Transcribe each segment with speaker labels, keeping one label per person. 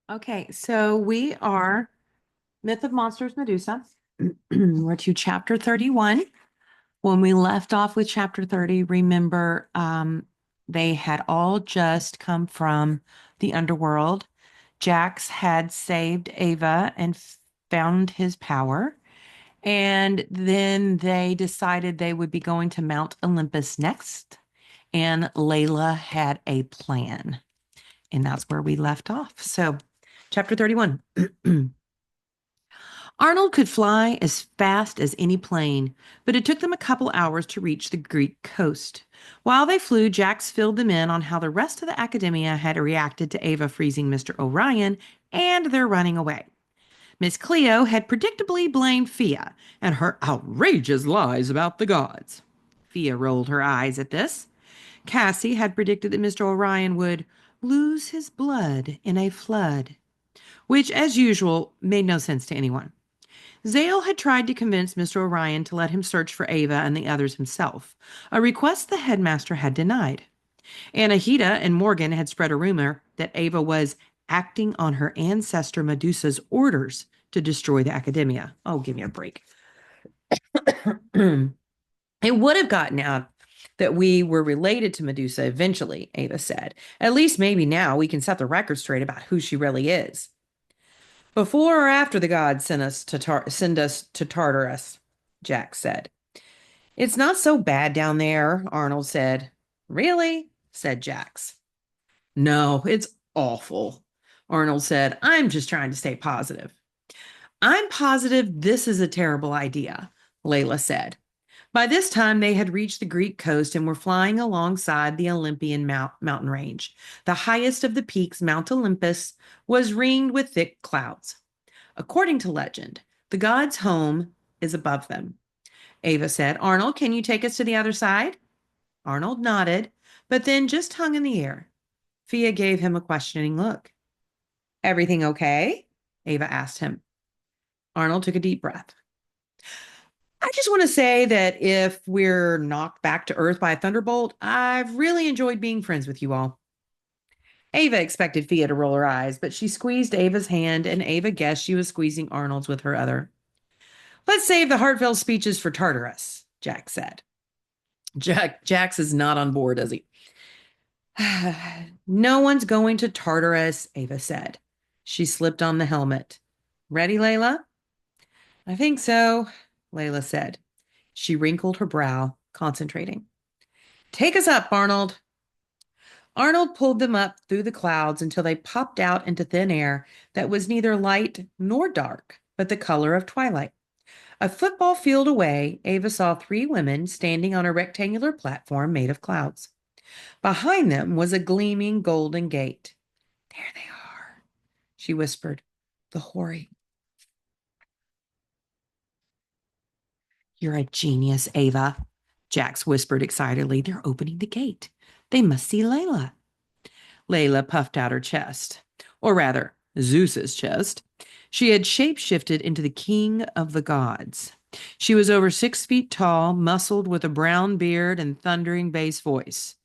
Speaker 1: Okay, so we are Myth of Monsters Medusa. We're to chapter 31. When we left off with chapter 30, remember, they had all just come from the underworld. Jax had saved Ava and found his power. And then they decided they would be going to Mount Olympus next. And Layla had a plan. And that's where we left off. So, chapter 31. Arnold could fly as fast as any plane, but it took them a couple hours to reach the Greek coast. While they flew, Jax filled them in on how the rest of the academia had reacted to Ava freezing Mr. Orion and their running away. Miss Cleo had predictably blamed Fia and her outrageous lies about the gods. Fia rolled her eyes at this. Cassie had predicted that Mr. Orion would lose his blood in a flood, which, as usual, made no sense to anyone. Zale had tried to convince Mr. Orion to let him search for Ava and the others himself, a request the headmaster had denied. Anahita and Morgan had spread a rumor that Ava was acting on her ancestor Medusa's orders to destroy the academia. Oh, give me a break. It would have gotten out that we were related to Medusa eventually, Ava said. At least maybe now we can set the record straight about who she really is. Before or after the gods send us to Tartarus, Jack said. It's not so bad down there, Arnold said. Really? Said Jax. No, it's awful, Arnold said. I'm just trying to stay positive. I'm positive this is a terrible idea, Layla said. By this time, they had reached the Greek coast and were flying alongside the Olympian mountain range. The highest of the peaks, Mount Olympus, was ringed with thick clouds. According to legend, the god's home is above them. Ava said, Arnold, can you take us to the other side? Arnold nodded, but then just hung in the air. Fia gave him a questioning look. Everything okay? Ava asked him. Arnold took a deep breath. I just want to say that if we're knocked back to Earth by a thunderbolt, I've really enjoyed being friends with you all. Ava expected Fia to roll her eyes, but she squeezed Ava's hand, and Ava guessed she was squeezing Arnold's with her other. Let's save the heartfelt speeches for Tartarus, Jack said. Jax is not on board, is he? No one's going to Tartarus, Ava said. She slipped on the helmet. Ready, Layla? I think so, Layla said. She wrinkled her brow, concentrating. Take us up, Arnold. Arnold pulled them up through the clouds until they popped out into thin air that was neither light nor dark, but the color of twilight. A football field away, Ava saw three women standing on a rectangular platform made of clouds. Behind them was a gleaming golden gate. There they are, she whispered. The hoary. You're a genius, Ava, Jax whispered excitedly. They're opening the gate. They must see Layla. Layla puffed out her chest, or rather, Zeus's chest. She had shapeshifted into the king of the gods. She was over 6 feet tall, muscled with a brown beard and thundering bass voice.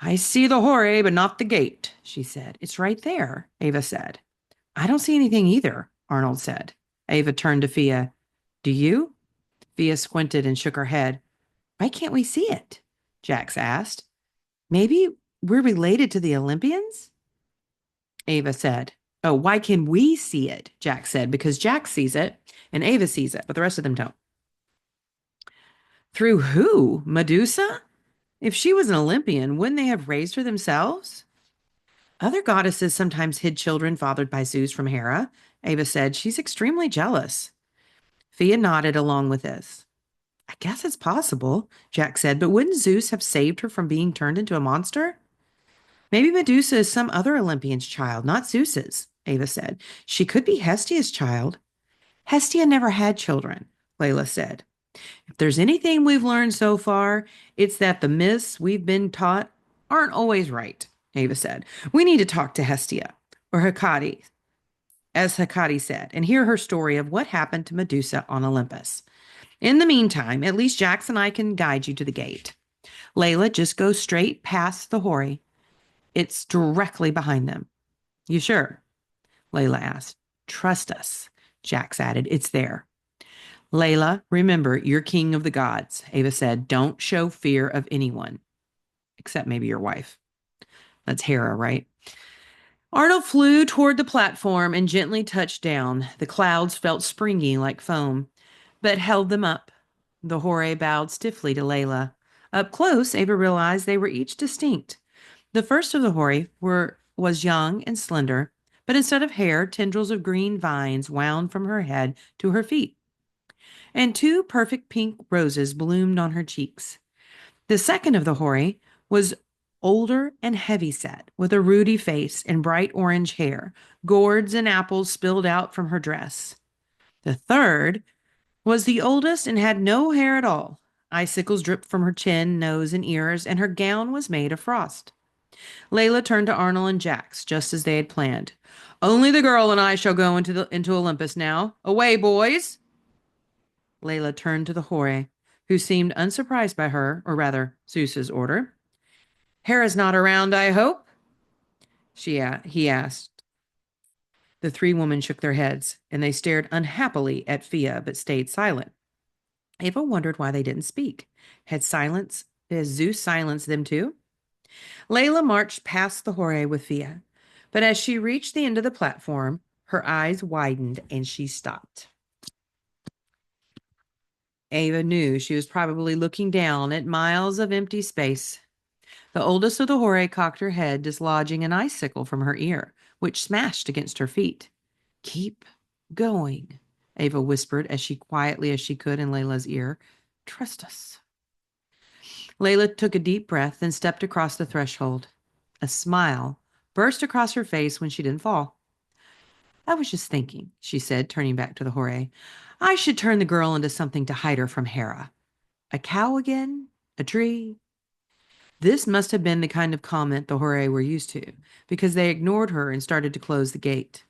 Speaker 1: I see the Hore, but not the gate, she said. It's right there, Ava said. I don't see anything either, Arnold said. Ava turned to Fia. Do you? Fia squinted and shook her head. Why can't we see it? Jax asked. Maybe we're related to the Olympians? Ava said. Oh, why can we see it? Jax said, because Jax sees it and Ava sees it, but the rest of them don't. Through who? Medusa? If she was an Olympian, wouldn't they have raised her themselves? Other goddesses sometimes hid children fathered by Zeus from Hera. Ava said, she's extremely jealous. Fia nodded along with this. I guess it's possible, Jack said, but wouldn't Zeus have saved her from being turned into a monster? Maybe Medusa is some other Olympian's child, not Zeus's, Ava said. She could be Hestia's child. Hestia never had children, Layla said. If there's anything we've learned so far, it's that the myths we've been taught aren't always right, Ava said. We need to talk to Hestia, or Hecate, as Hecate said, and hear her story of what happened to Medusa on Olympus. In the meantime, at least Jax and I can guide you to the gate. Layla, just go straight past the Hori. It's directly behind them. You sure? Layla asked. Trust us, Jax added. It's there. Layla, remember, you're king of the gods, Ava said. Don't show fear of anyone, except maybe your wife. That's Hera, right? Arnold flew toward the platform and gently touched down. The clouds felt springy like foam, but held them up. The Horae bowed stiffly to Layla. Up close, Ava realized they were each distinct. The first of the Horae was young and slender, but instead of hair, tendrils of green vines wound from her head to her feet, and two perfect pink roses bloomed on her cheeks. The second of the Horae was older and heavy-set, with a ruddy face and bright orange hair. Gourds and apples spilled out from her dress. The third was the oldest and had no hair at all. Icicles dripped from her chin, nose, and ears, and her gown was made of frost. Layla turned to Arnold and Jax, just as they had planned. Only the girl and I shall go into Olympus now. Away, boys! Layla turned to the Horae, who seemed unsurprised by her, or rather, Zeus's order. Hera's not around, I hope? He asked. The three women shook their heads, and they stared unhappily at Fia, but stayed silent. Ava wondered why they didn't speak. Had Zeus silenced them too? Layla marched past the Horae with Fia, but as she reached the end of the platform, her eyes widened and she stopped. Ava knew she was probably looking down at miles of empty space. The oldest of the Horae cocked her head, dislodging an icicle from her ear, which smashed against her feet. Keep going, Ava whispered quietly as she could in Layla's ear. Trust us. Layla took a deep breath and stepped across the threshold. A smile burst across her face when she didn't fall. I was just thinking, she said, turning back to the Horae. I should turn the girl into something to hide her from Hera. A cow again? A tree? This must have been the kind of comment the Horae were used to, because they ignored her and started to close the gate.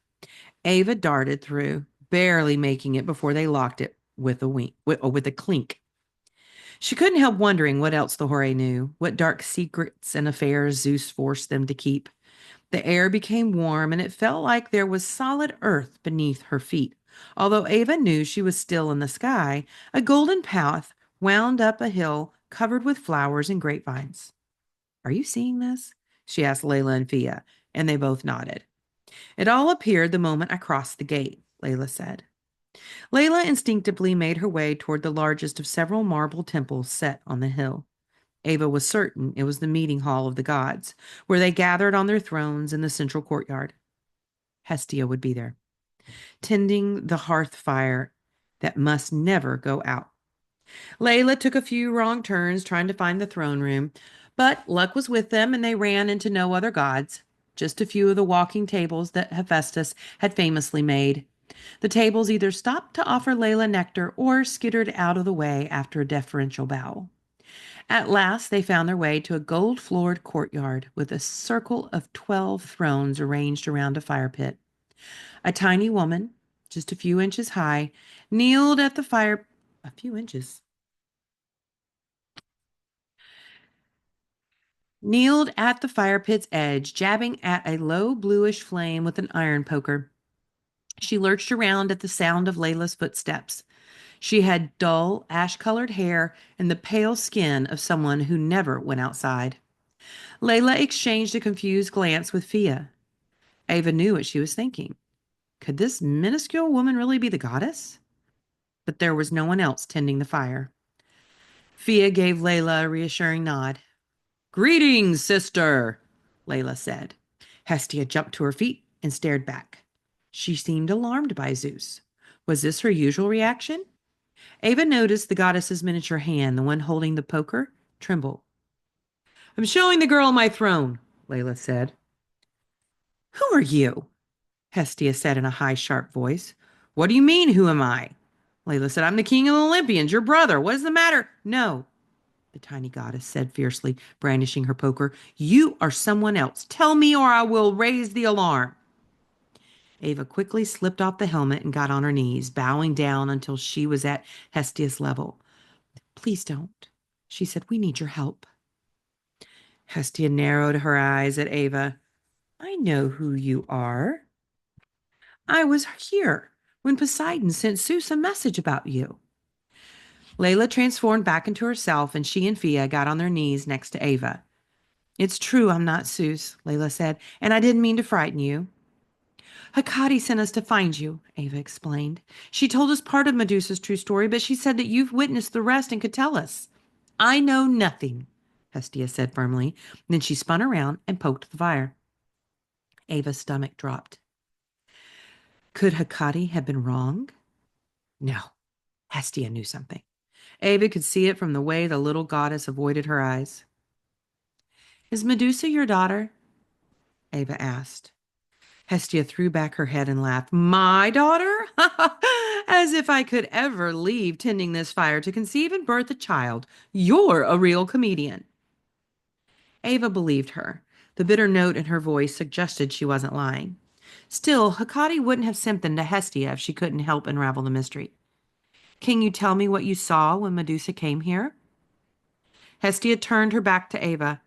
Speaker 1: Ava darted through, barely making it before they locked it with a clink. She couldn't help wondering what else the Horae knew, what dark secrets and affairs Zeus forced them to keep. The air became warm, and it felt like there was solid earth beneath her feet. Although Ava knew she was still in the sky, a golden path wound up a hill covered with flowers and grapevines. Are you seeing this? She asked Layla and Fia, and they both nodded. It all appeared the moment I crossed the gate, Layla said. Layla instinctively made her way toward the largest of several marble temples set on the hill. Ava was certain it was the meeting hall of the gods, where they gathered on their thrones in the central courtyard. Hestia would be there, tending the hearth fire that must never go out. Layla took a few wrong turns trying to find the throne room, but luck was with them and they ran into no other gods, just a few of the walking tables that Hephaestus had famously made. The tables either stopped to offer Layla nectar or skittered out of the way after a deferential bow. At last, they found their way to a gold-floored courtyard with a circle of 12 thrones arranged around a fire pit. A tiny woman, just a few inches high, kneeled at the fire. A few inches. Kneeled at the fire pit's edge, jabbing at a low bluish flame with an iron poker. She lurched around at the sound of Layla's footsteps. She had dull, ash-colored hair and the pale skin of someone who never went outside. Layla exchanged a confused glance with Fia. Ava knew what she was thinking. Could this minuscule woman really be the goddess? But there was no one else tending the fire. Fia gave Layla a reassuring nod. Greetings, sister, Layla said. Hestia jumped to her feet and stared back. She seemed alarmed by Zeus. Was this her usual reaction? Ava noticed the goddess's miniature hand, the one holding the poker, tremble. I'm showing the girl my throne, Layla said. Who are you? Hestia said in a high, sharp voice. What do you mean, who am I? Layla said, I'm the king of the Olympians, your brother. What is the matter? No, the tiny goddess said fiercely, brandishing her poker. You are someone else. Tell me or I will raise the alarm. Ava quickly slipped off the helmet and got on her knees, bowing down until she was at Hestia's level. Please don't, she said. We need your help. Hestia narrowed her eyes at Ava. I know who you are. I was here when Poseidon sent Zeus a message about you. Layla transformed back into herself, and she and Fia got on their knees next to Ava. It's true I'm not Zeus, Layla said, and I didn't mean to frighten you. Hecate sent us to find you, Ava explained. She told us part of Medusa's true story, but she said that you've witnessed the rest and could tell us. I know nothing, Hestia said firmly. Then she spun around and poked the fire. Ava's stomach dropped. Could Hecate have been wrong? No, Hestia knew something. Ava could see it from the way the little goddess avoided her eyes. Is Medusa your daughter? Ava asked. Hestia threw back her head and laughed. My daughter? As if I could ever leave tending this fire to conceive and birth a child. You're a real comedian. Ava believed her. The bitter note in her voice suggested she wasn't lying. Still, Hecate wouldn't have sent them to Hestia if she couldn't help unravel the mystery. Can you tell me what you saw when Medusa came here? Hestia turned her back to Ava.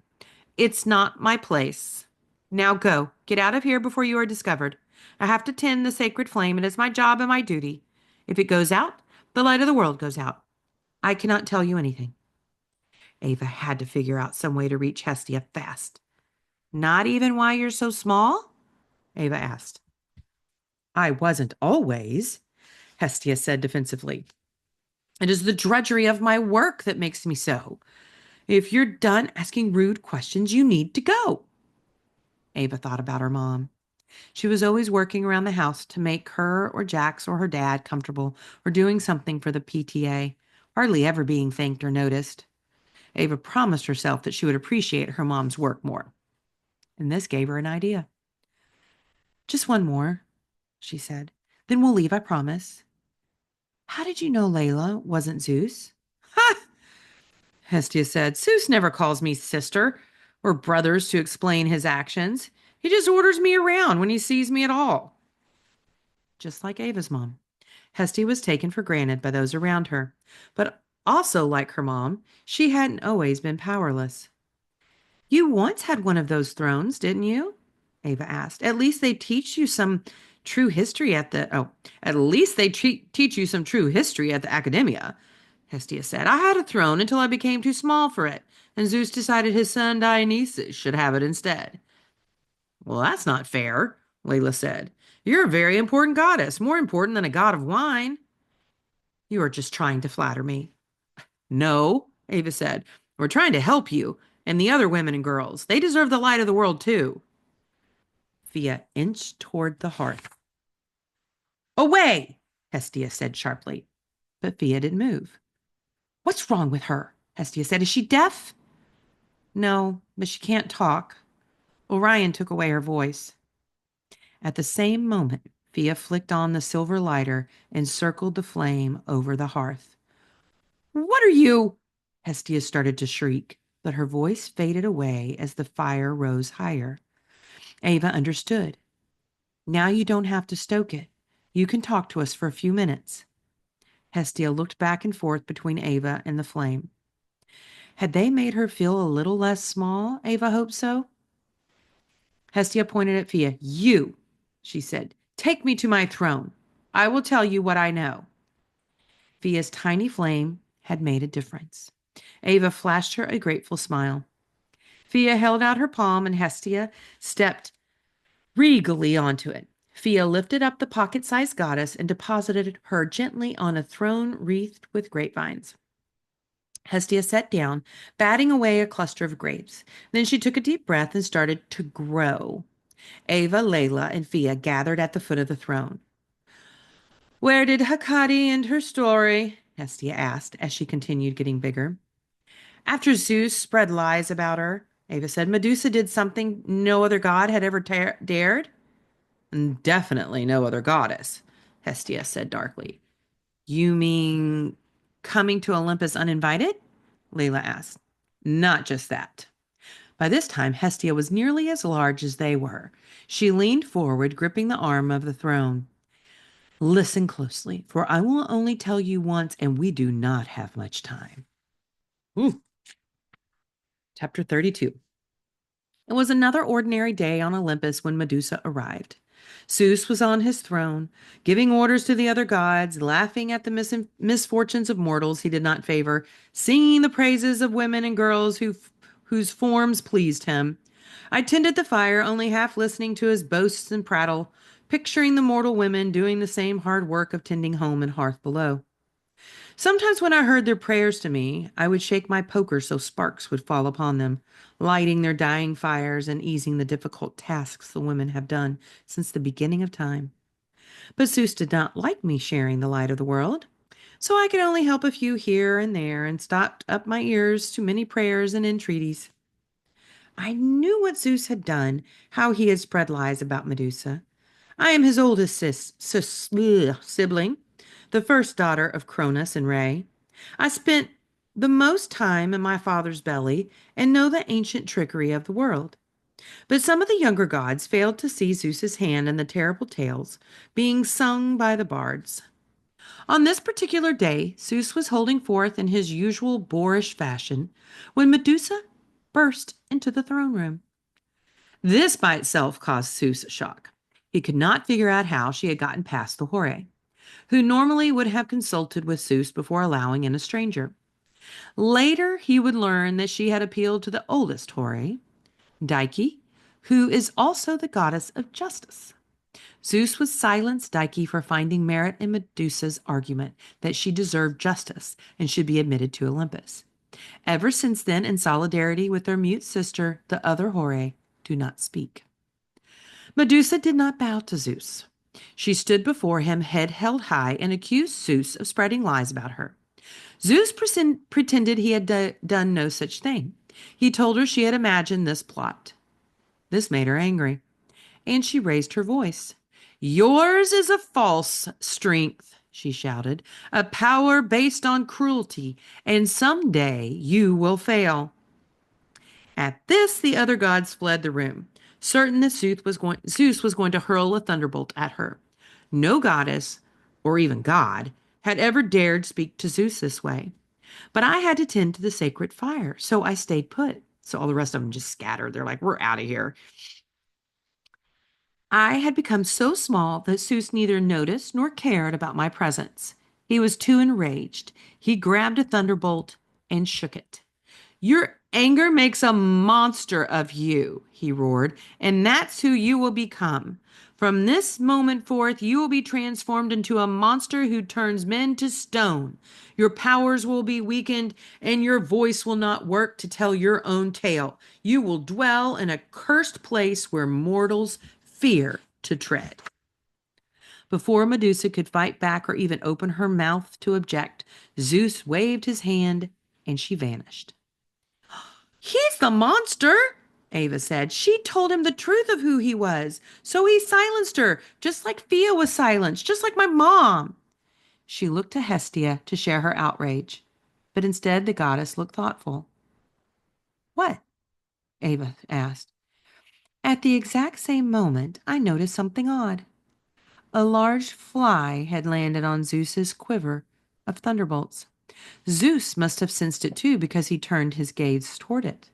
Speaker 1: It's not my place. Now go. Get out of here before you are discovered. I have to tend the sacred flame. It is my job and my duty. If it goes out, the light of the world goes out. I cannot tell you anything. Ava had to figure out some way to reach Hestia fast. Not even why you're so small? Ava asked. I wasn't always, Hestia said defensively. It is the drudgery of my work that makes me so. If you're done asking rude questions, you need to go. Ava thought about her mom. She was always working around the house to make her or Jax or her dad comfortable or doing something for the PTA, hardly ever being thanked or noticed. Ava promised herself that she would appreciate her mom's work more. And this gave her an idea. Just one more, she said. Then we'll leave, I promise. How did you know Layla wasn't Zeus? Ha! Hestia said. Zeus never calls me sister or brothers to explain his actions. He just orders me around when he sees me at all. Just like Ava's mom. Hestia was taken for granted by those around her, but also like her mom, she hadn't always been powerless. You once had one of those thrones, didn't you? Ava asked. At least they teach you some true history at the at least they teach you some true history at the academia. Hestia said. I had a throne until I became too small for it, and Zeus decided his son Dionysus should have it instead. Well, that's not fair, Layla said. You're a very important goddess, more important than a god of wine. You are just trying to flatter me. No, Ava said. We're trying to help you and the other women and girls. They deserve the light of the world, too. Fia inched toward the hearth. Away, Hestia said sharply. But Fia didn't move. What's wrong with her? Hestia said. Is she deaf? No, but she can't talk. Orion took away her voice. At the same moment, Fia flicked on the silver lighter and circled the flame over the hearth. What are you? Hestia started to shriek, but her voice faded away as the fire rose higher. Ava understood. Now you don't have to stoke it. You can talk to us for a few minutes. Hestia looked back and forth between Ava and the flame. Had they made her feel a little less small? Ava hoped so. Hestia pointed at Fia. You, she said, take me to my throne. I will tell you what I know. Fia's tiny flame had made a difference. Ava flashed her a grateful smile. Fia held out her palm and Hestia stepped regally onto it. Fia lifted up the pocket-sized goddess and deposited her gently on a throne wreathed with grapevines. Hestia sat down, batting away a cluster of grapes. Then she took a deep breath and started to grow. Ava, Layla, and Fia gathered at the foot of the throne. Where did Hecate end her story? Hestia asked as she continued getting bigger. After Zeus spread lies about her, Ava said, Medusa did something no other god had ever dared. Definitely no other goddess, Hestia said darkly. You mean coming to Olympus uninvited? Layla asked. Not just that. By this time, Hestia was nearly as large as they were. She leaned forward, gripping the arm of the throne. Listen closely, for I will only tell you once, and we do not have much time. Ooh. Chapter 32. It was another ordinary day on Olympus when Medusa arrived. Zeus was on his throne, giving orders to the other gods, laughing at the misfortunes of mortals he did not favor, singing the praises of women and girls whose forms pleased him. I tended the fire, only half listening to his boasts and prattle, picturing the mortal women doing the same hard work of tending home and hearth below. Sometimes when I heard their prayers to me, I would shake my poker so sparks would fall upon them, lighting their dying fires and easing the difficult tasks the women have done since the beginning of time. But Zeus did not like me sharing the light of the world, so I could only help a few here and there and stopped up my ears to many prayers and entreaties. I knew what Zeus had done, how he had spread lies about Medusa. I am his oldest sibling, the first daughter of Cronus and Rhea. I spent the most time in my father's belly and know the ancient trickery of the world. But some of the younger gods failed to see Zeus's hand in the terrible tales being sung by the bards. On this particular day, Zeus was holding forth in his usual boorish fashion when Medusa burst into the throne room. This by itself caused Zeus a shock. He could not figure out how she had gotten past the Horae, who normally would have consulted with Zeus before allowing in a stranger. Later, he would learn that she had appealed to the oldest Horae, Dike, who is also the goddess of justice. Zeus would silence Dike for finding merit in Medusa's argument that she deserved justice and should be admitted to Olympus. Ever since then, in solidarity with their mute sister, the other Horae do not speak. Medusa did not bow to Zeus. She stood before him, head held high, and accused Zeus of spreading lies about her. Zeus pretended he had done no such thing. He told her she had imagined this plot. This made her angry, and she raised her voice. Yours is a false strength, she shouted, a power based on cruelty, and someday you will fail. At this, the other gods fled the room, certain that Zeus was going to hurl a thunderbolt at her. No goddess, or even god, had ever dared speak to Zeus this way. But I had to tend to the sacred fire, so I stayed put. So all the rest of them just scattered. They're like, we're out of here. I had become so small that Zeus neither noticed nor cared about my presence. He was too enraged. He grabbed a thunderbolt and shook it. Your anger makes a monster of you, he roared, and that's who you will become. From this moment forth, you will be transformed into a monster who turns men to stone. Your powers will be weakened, and your voice will not work to tell your own tale. You will dwell in a cursed place where mortals fear to tread. Before Medusa could fight back or even open her mouth to object, Zeus waved his hand, and she vanished. He's the monster, Ava said. She told him the truth of who he was, so he silenced her, just like Thea was silenced, just like my mom. She looked to Hestia to share her outrage, but instead the goddess looked thoughtful. What? Ava asked. At the exact same moment, I noticed something odd. A large fly had landed on Zeus's quiver of thunderbolts. Zeus must have sensed it too because he turned his gaze toward it.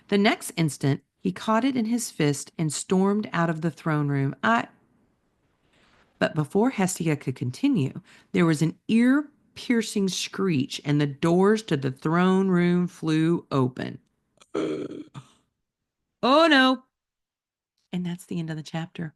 Speaker 1: The next instant, he caught it in his fist and stormed out of the throne room. But before Hestia could continue, there was an ear-piercing screech, and the doors to the throne room flew open. Oh no! And that's the end of the chapter.